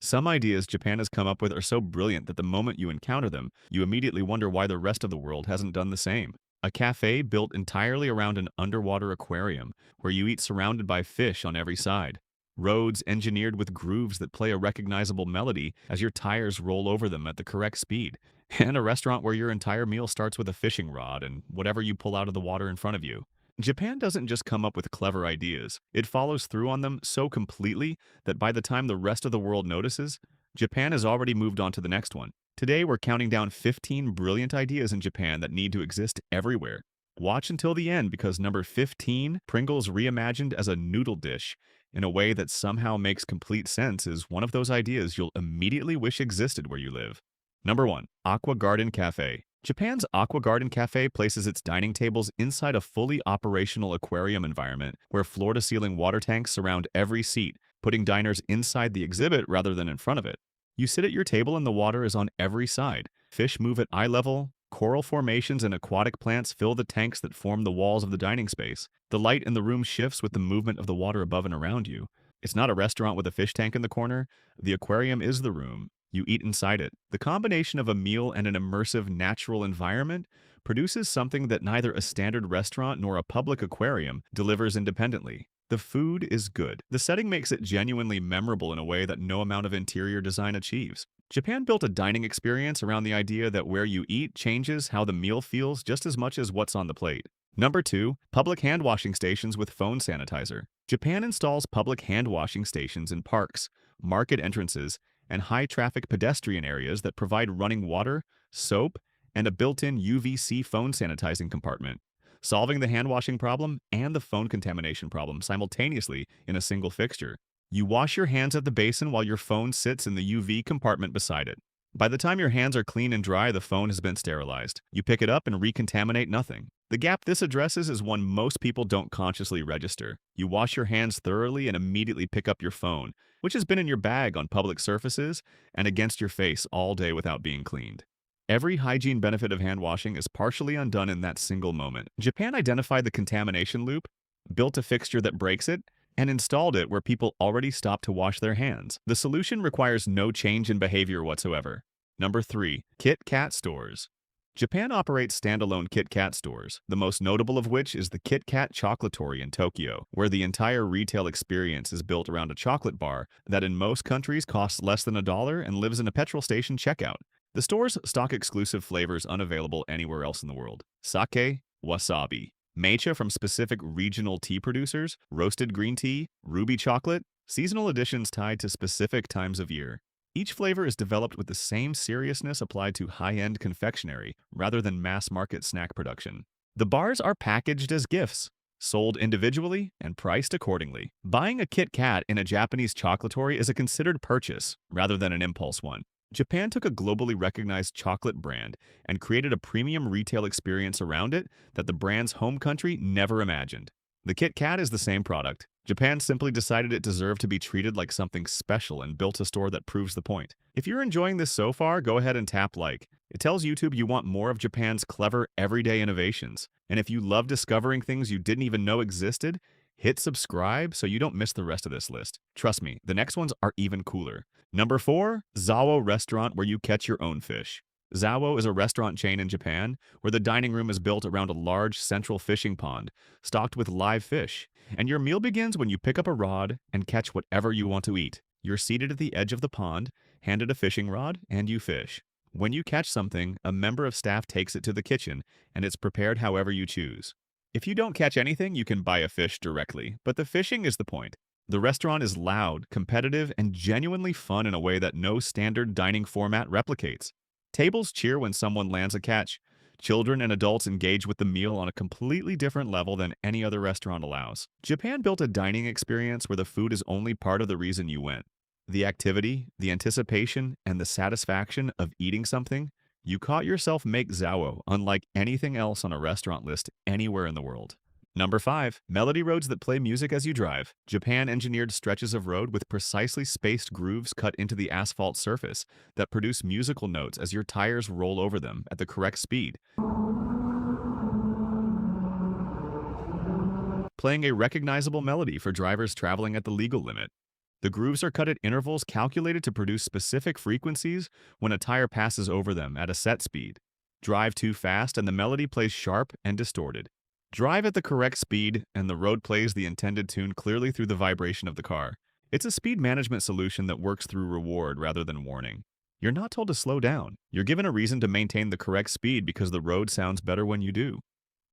Some ideas Japan has come up with are so brilliant that the moment you encounter them, you immediately wonder why the rest of the world hasn't done the same. A cafe built entirely around an underwater aquarium, where you eat surrounded by fish on every side. Roads engineered with grooves that play a recognizable melody as your tires roll over them at the correct speed. And a restaurant where your entire meal starts with a fishing rod and whatever you pull out of the water in front of you. Japan doesn't just come up with clever ideas, it follows through on them so completely that by the time the rest of the world notices, Japan has already moved on to the next one. Today, we're counting down 15 brilliant ideas in Japan that need to exist everywhere. Watch until the end because number 15, Pringles reimagined as a noodle dish in a way that somehow makes complete sense, is one of those ideas you'll immediately wish existed where you live. Number 1. Aqua Garden Cafe. Japan's Aqua Garden Cafe places its dining tables inside a fully operational aquarium environment where floor-to-ceiling water tanks surround every seat, putting diners inside the exhibit rather than in front of it. You sit at your table and the water is on every side. Fish move at eye level, coral formations and aquatic plants fill the tanks that form the walls of the dining space. The light in the room shifts with the movement of the water above and around you. It's not a restaurant with a fish tank in the corner. The aquarium is the room. You eat inside it. The combination of a meal and an immersive, natural environment produces something that neither a standard restaurant nor a public aquarium delivers independently. The food is good. The setting makes it genuinely memorable in a way that no amount of interior design achieves. Japan built a dining experience around the idea that where you eat changes how the meal feels just as much as what's on the plate. Number 2. Public hand washing stations with phone sanitizer. Japan installs public hand washing stations in parks, market entrances, and high-traffic pedestrian areas that provide running water, soap, and a built-in UVC phone sanitizing compartment, solving the hand-washing problem and the phone contamination problem simultaneously in a single fixture. You wash your hands at the basin while your phone sits in the UV compartment beside it. By the time your hands are clean and dry, the phone has been sterilized. You pick it up and recontaminate nothing. The gap this addresses is one most people don't consciously register. You wash your hands thoroughly and immediately pick up your phone, which has been in your bag on public surfaces and against your face all day without being cleaned. Every hygiene benefit of hand washing is partially undone in that single moment. Japan identified the contamination loop, built a fixture that breaks it, and installed it where people already stopped to wash their hands. The solution requires no change in behavior whatsoever. Number 3. KitKat stores. Japan operates standalone KitKat stores, the most notable of which is the KitKat Chocolatory in Tokyo, where the entire retail experience is built around a chocolate bar that in most countries costs less than $1 and lives in a petrol station checkout. The stores stock exclusive flavors unavailable anywhere else in the world. Sake, wasabi, matcha from specific regional tea producers, roasted green tea, ruby chocolate, seasonal additions tied to specific times of year. Each flavor is developed with the same seriousness applied to high-end confectionery rather than mass-market snack production. The bars are packaged as gifts, sold individually and priced accordingly. Buying a Kit Kat in a Japanese chocolatory is a considered purchase rather than an impulse one. Japan took a globally recognized chocolate brand and created a premium retail experience around it that the brand's home country never imagined. The Kit Kat is the same product. Japan simply decided it deserved to be treated like something special and built a store that proves the point. If you're enjoying this so far, go ahead and tap like. It tells YouTube you want more of Japan's clever, everyday innovations. And if you love discovering things you didn't even know existed, hit subscribe so you don't miss the rest of this list. Trust me, the next ones are even cooler. Number 4. Zawo Restaurant where you catch your own fish. Zawo is a restaurant chain in Japan where the dining room is built around a large central fishing pond stocked with live fish, and your meal begins when you pick up a rod and catch whatever you want to eat. You're seated at the edge of the pond, handed a fishing rod, and you fish. When you catch something, a member of staff takes it to the kitchen, and it's prepared however you choose. If you don't catch anything, you can buy a fish directly, but the fishing is the point. The restaurant is loud, competitive, and genuinely fun in a way that no standard dining format replicates. Tables cheer when someone lands a catch. Children and adults engage with the meal on a completely different level than any other restaurant allows. Japan built a dining experience where the food is only part of the reason you went. The activity, the anticipation, and the satisfaction of eating something, you caught yourself make Zawo unlike anything else on a restaurant list anywhere in the world. Number 5. Melody roads that play music as you drive. Japan engineered stretches of road with precisely spaced grooves cut into the asphalt surface that produce musical notes as your tires roll over them at the correct speed, playing a recognizable melody for drivers traveling at the legal limit. The grooves are cut at intervals calculated to produce specific frequencies when a tire passes over them at a set speed. Drive too fast and the melody plays sharp and distorted. Drive at the correct speed and the road plays the intended tune clearly through the vibration of the car. It's a speed management solution that works through reward rather than warning. You're not told to slow down. You're given a reason to maintain the correct speed because the road sounds better when you do.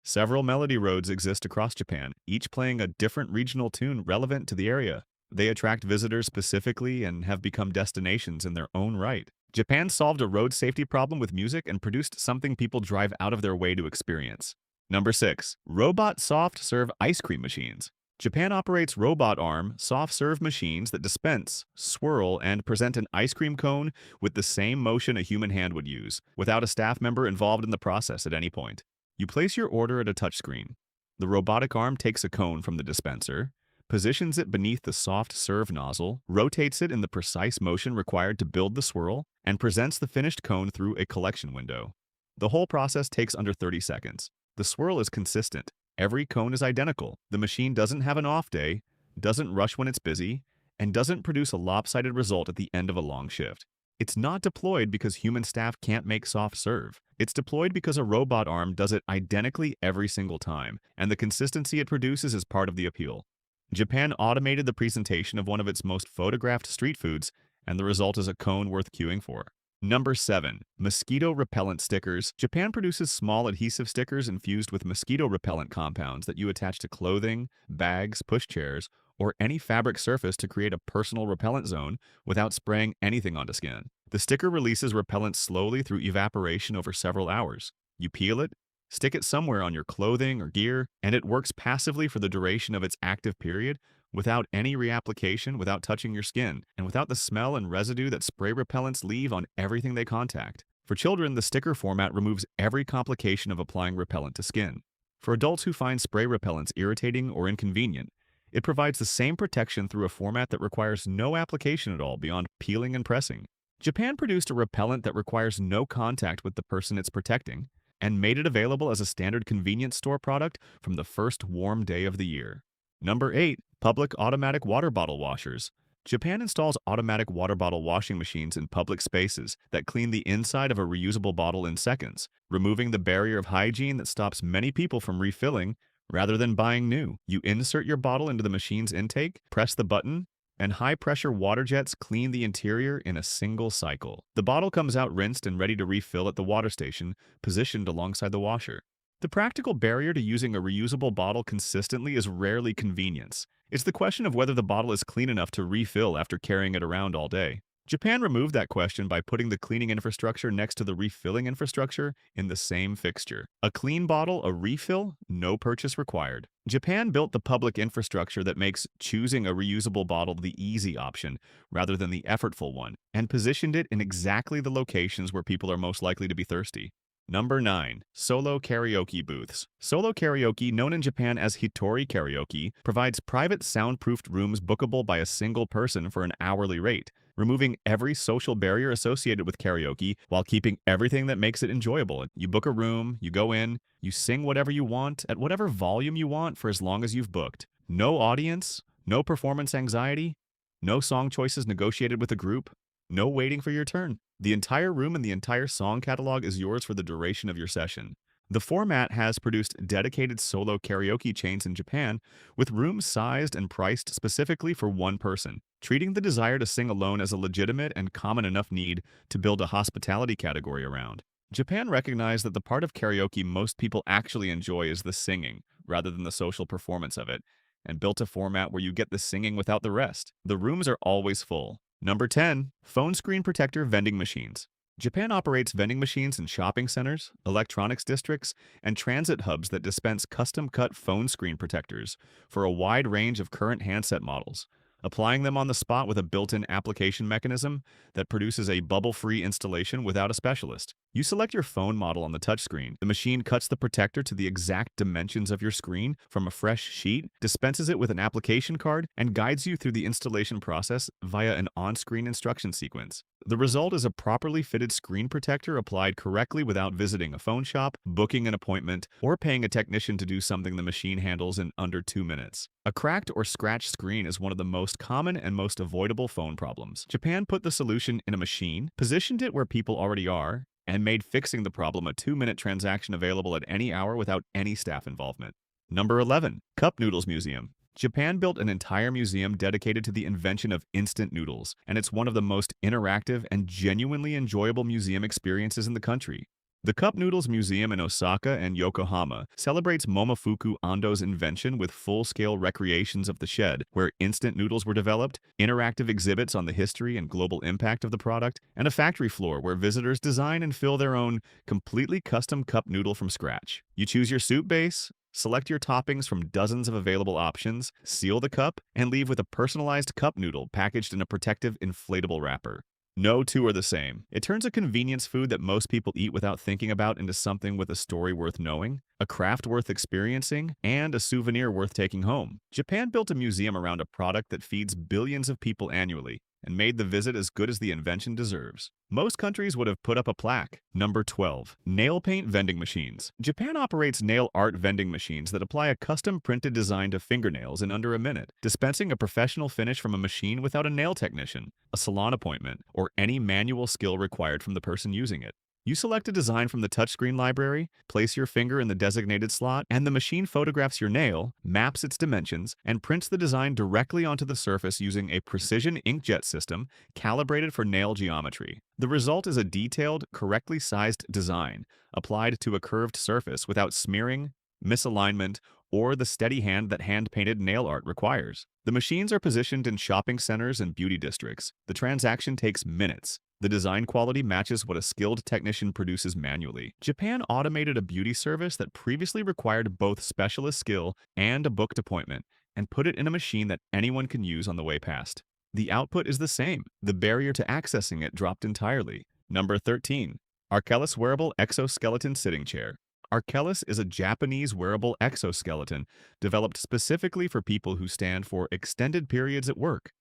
Several melody roads exist across Japan, each playing a different regional tune relevant to the area. They attract visitors specifically and have become destinations in their own right. Japan solved a road safety problem with music and produced something people drive out of their way to experience. Number 6. Robot Soft Serve Ice Cream Machines. Japan operates robot arm soft serve machines that dispense, swirl, and present an ice cream cone with the same motion a human hand would use, without a staff member involved in the process at any point. You place your order at a touchscreen. The robotic arm takes a cone from the dispenser, positions it beneath the soft serve nozzle, rotates it in the precise motion required to build the swirl, and presents the finished cone through a collection window. The whole process takes under 30 seconds. The swirl is consistent. Every cone is identical. The machine doesn't have an off day, doesn't rush when it's busy, and doesn't produce a lopsided result at the end of a long shift. It's not deployed because human staff can't make soft serve. It's deployed because a robot arm does it identically every single time, and the consistency it produces is part of the appeal. Japan automated the presentation of one of its most photographed street foods, and the result is a cone worth queuing for. Number 7. Mosquito repellent stickers. Japan produces small adhesive stickers infused with mosquito repellent compounds that you attach to clothing, bags, pushchairs, or any fabric surface to create a personal repellent zone without spraying anything onto skin. The sticker releases repellent slowly through evaporation over several hours. You peel it, stick it somewhere on your clothing or gear, and it works passively for the duration of its active period without any reapplication, without touching your skin, and without the smell and residue that spray repellents leave on everything they contact. For children, the sticker format removes every complication of applying repellent to skin. For adults who find spray repellents irritating or inconvenient, it provides the same protection through a format that requires no application at all beyond peeling and pressing. Japan produced a repellent that requires no contact with the person it's protecting, and made it available as a standard convenience store product from the first warm day of the year. Number 8. Public automatic water bottle washers. Japan installs automatic water bottle washing machines in public spaces that clean the inside of a reusable bottle in seconds, removing the barrier of hygiene that stops many people from refilling rather than buying new. You insert your bottle into the machine's intake, press the button, and high-pressure water jets clean the interior in a single cycle. The bottle comes out rinsed and ready to refill at the water station, positioned alongside the washer. The practical barrier to using a reusable bottle consistently is rarely convenience. It's the question of whether the bottle is clean enough to refill after carrying it around all day. Japan removed that question by putting the cleaning infrastructure next to the refilling infrastructure in the same fixture. A clean bottle, a refill, no purchase required. Japan built the public infrastructure that makes choosing a reusable bottle the easy option rather than the effortful one, and positioned it in exactly the locations where people are most likely to be thirsty. Number 9. Solo karaoke booths. Solo karaoke, known in Japan as Hitori karaoke, provides private soundproofed rooms bookable by a single person for an hourly rate, removing every social barrier associated with karaoke while keeping everything that makes it enjoyable. You book a room, you go in, you sing whatever you want, at whatever volume you want for as long as you've booked. No audience, no performance anxiety, no song choices negotiated with a group, no waiting for your turn. The entire room and the entire song catalog is yours for the duration of your session. The format has produced dedicated solo karaoke chains in Japan, with rooms sized and priced specifically for one person, treating the desire to sing alone as a legitimate and common enough need to build a hospitality category around. Japan recognized that the part of karaoke most people actually enjoy is the singing, rather than the social performance of it, and built a format where you get the singing without the rest. The rooms are always full. Number 10. Phone screen protector vending machines. Japan operates vending machines in shopping centers, electronics districts, and transit hubs that dispense custom-cut phone screen protectors for a wide range of current handset models, applying them on the spot with a built-in application mechanism that produces a bubble-free installation without a specialist. You select your phone model on the touchscreen. The machine cuts the protector to the exact dimensions of your screen from a fresh sheet, dispenses it with an application card, and guides you through the installation process via an on-screen instruction sequence. The result is a properly fitted screen protector applied correctly without visiting a phone shop, booking an appointment, or paying a technician to do something the machine handles in under 2 minutes. A cracked or scratched screen is one of the most common and most avoidable phone problems. Japan put the solution in a machine, positioned it where people already are, and made fixing the problem a 2-minute transaction available at any hour without any staff involvement. Number 11. Cup Noodles Museum. Japan built an entire museum dedicated to the invention of instant noodles, and it's one of the most interactive and genuinely enjoyable museum experiences in the country. The Cup Noodles Museum in Osaka and Yokohama celebrates Momofuku Ando's invention with full-scale recreations of the shed, where instant noodles were developed, interactive exhibits on the history and global impact of the product, and a factory floor where visitors design and fill their own completely custom cup noodle from scratch. You choose your soup base, select your toppings from dozens of available options, seal the cup, and leave with a personalized cup noodle packaged in a protective inflatable wrapper. No two are the same. It turns a convenience food that most people eat without thinking about into something with a story worth knowing, a craft worth experiencing, and a souvenir worth taking home. Japan built a museum around a product that feeds billions of people annually and made the visit as good as the invention deserves. Most countries would have put up a plaque. Number 12. Nail paint vending machines. Japan operates nail art vending machines that apply a custom printed design to fingernails in under a minute, dispensing a professional finish from a machine without a nail technician, a salon appointment, or any manual skill required from the person using it. You select a design from the touchscreen library, place your finger in the designated slot, and the machine photographs your nail, maps its dimensions, and prints the design directly onto the surface using a precision inkjet system calibrated for nail geometry. The result is a detailed, correctly sized design applied to a curved surface without smearing, misalignment, or the steady hand that hand-painted nail art requires. The machines are positioned in shopping centers and beauty districts. The transaction takes minutes. The design quality matches what a skilled technician produces manually. Japan automated a beauty service that previously required both specialist skill and a booked appointment, and put it in a machine that anyone can use on the way past. The output is the same. The barrier to accessing it dropped entirely. Number 13. Arkellis Wearable Exoskeleton Sitting Chair. Arkellis is a Japanese wearable exoskeleton developed specifically for people who stand for extended periods at work,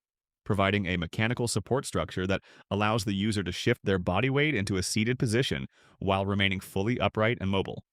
providing a mechanical support structure that allows the user to shift their body weight into a seated position while remaining fully upright and mobile.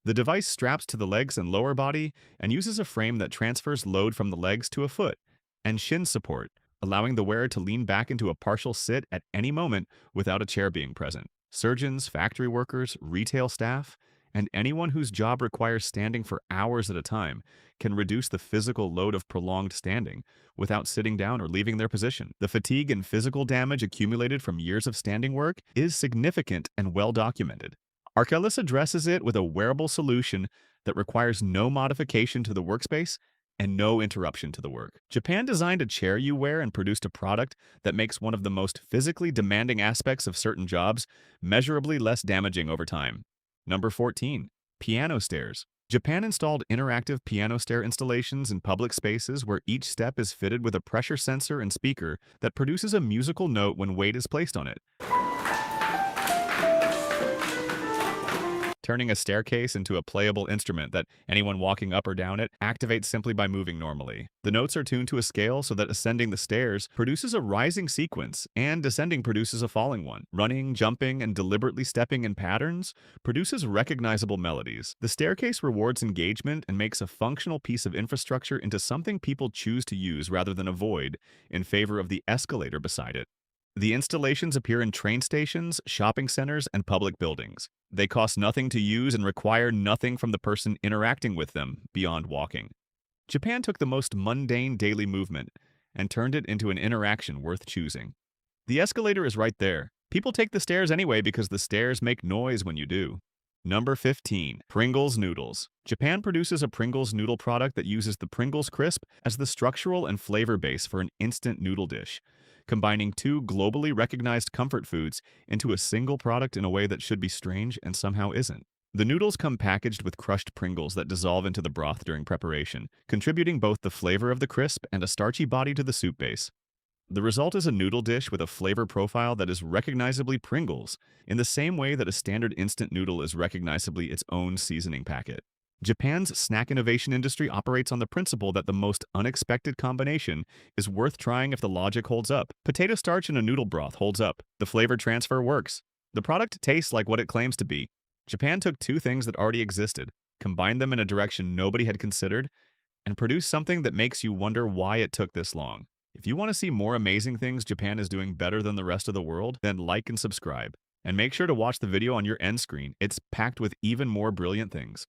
The device straps to the legs and lower body and uses a frame that transfers load from the legs to a foot and shin support, allowing the wearer to lean back into a partial sit at any moment without a chair being present. Surgeons, factory workers, retail staff, and anyone whose job requires standing for hours at a time can reduce the physical load of prolonged standing without sitting down or leaving their position. The fatigue and physical damage accumulated from years of standing work is significant and well documented. Arkellis addresses it with a wearable solution that requires no modification to the workspace and no interruption to the work. Japan designed a chair you wear and produced a product that makes one of the most physically demanding aspects of certain jobs measurably less damaging over time. Number 14. Piano stairs. Japan installed interactive piano stair installations in public spaces where each step is fitted with a pressure sensor and speaker that produces a musical note when weight is placed on it, turning a staircase into a playable instrument that anyone walking up or down it activates simply by moving normally. The notes are tuned to a scale so that ascending the stairs produces a rising sequence and descending produces a falling one. Running, jumping, and deliberately stepping in patterns produces recognizable melodies. The staircase rewards engagement and makes a functional piece of infrastructure into something people choose to use rather than avoid in favor of the escalator beside it. The installations appear in train stations, shopping centers, and public buildings. They cost nothing to use and require nothing from the person interacting with them beyond walking. Japan took the most mundane daily movement and turned it into an interaction worth choosing. The escalator is right there. People take the stairs anyway because the stairs make noise when you do. Number 15. Pringles Noodles. Japan produces a Pringles noodle product that uses the Pringles crisp as the structural and flavor base for an instant noodle dish, combining two globally recognized comfort foods into a single product in a way that should be strange and somehow isn't. The noodles come packaged with crushed Pringles that dissolve into the broth during preparation, contributing both the flavor of the crisp and a starchy body to the soup base. The result is a noodle dish with a flavor profile that is recognizably Pringles, in the same way that a standard instant noodle is recognizably its own seasoning packet. Japan's snack innovation industry operates on the principle that the most unexpected combination is worth trying if the logic holds up. Potato starch in a noodle broth holds up. The flavor transfer works. The product tastes like what it claims to be. Japan took two things that already existed, combined them in a direction nobody had considered, and produced something that makes you wonder why it took this long. If you want to see more amazing things Japan is doing better than the rest of the world, then like and subscribe. And make sure to watch the video on your end screen. It's packed with even more brilliant things.